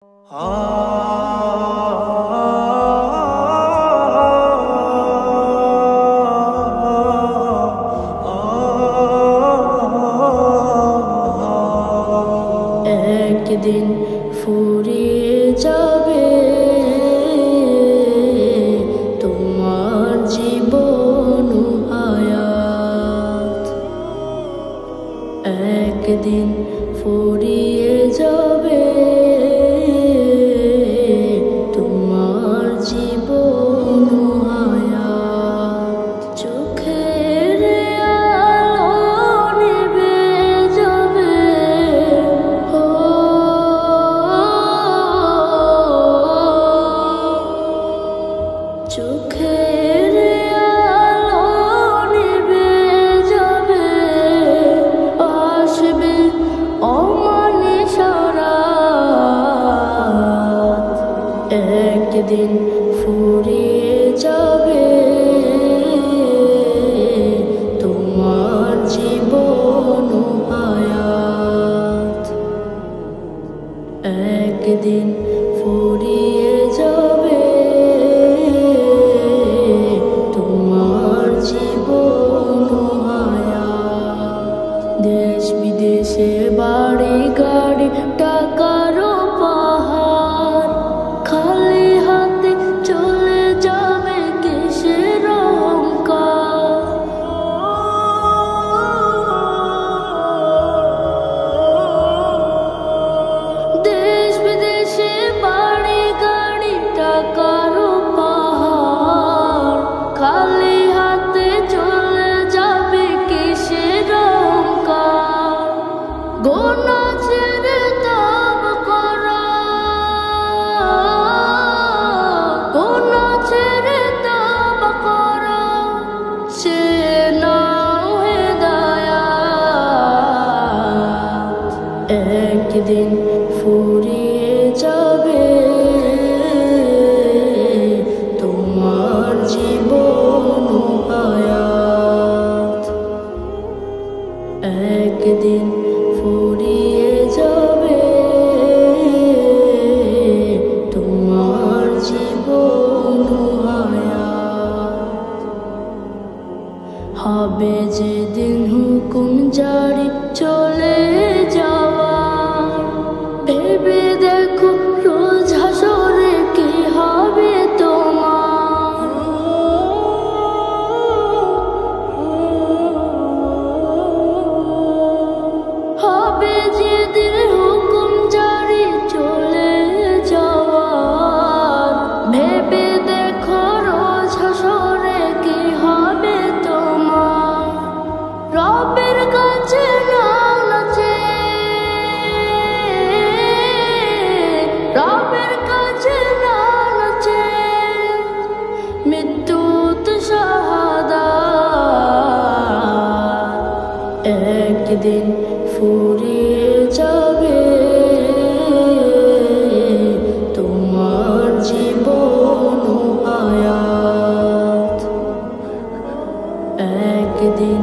একদিন ফুরিয়ে যাবে তোমার জীবন হায়াত। একদিন ফুরিয়ে যাবে তোমার জীবন হায়াত। চোখের আলো নিভে যাবে, চোখের আলো নিভে যাবে, আসবে অমানিসা রাত। একদিন ফুরিয়ে যাবে তোমার জীবন হায়াত। একদিন ফুরিয়ে যাবে তোমার জীবন হায়াত। দেশ বিদেশে বাড়ি গাড়ি টাকারও পাহাড়, খালি হাতে চলে যাবে কিসের অহংকার। দেশ বিদেশে বাড়ি গাড়ি টাকারও পাহাড়, খালি হাতে চলে যাবে কিসের অহংকার। গোনা ছেড়ে তওবা করো, গোনা ছেড়ে তওবা করো, সে নাও হেদায়াত। একদিন ফুরিয়ে যাবে তোমার জীবন হায়াত। একদিন ফুরিয়ে যাবে তোমার জীবন হায়াত। হবে যেদিন হুকুম জারি চলে যাওয়ার, ভেবে দেখো রোজ হাসরে কি হবে তোমার। হবে যেদিন হুকুম জারি চলে যাওয়ার, ভেবে দেখো রোজ হাসরে কি হবে তোমার। রবের কাছে নাও না চেয়ে, রবের কাছে নাও না চেয়ে, মৃত্যুতে শাহাদাত। একদিন ফুরিয়ে যাবে তোমার জীবন হায়াত। একদিন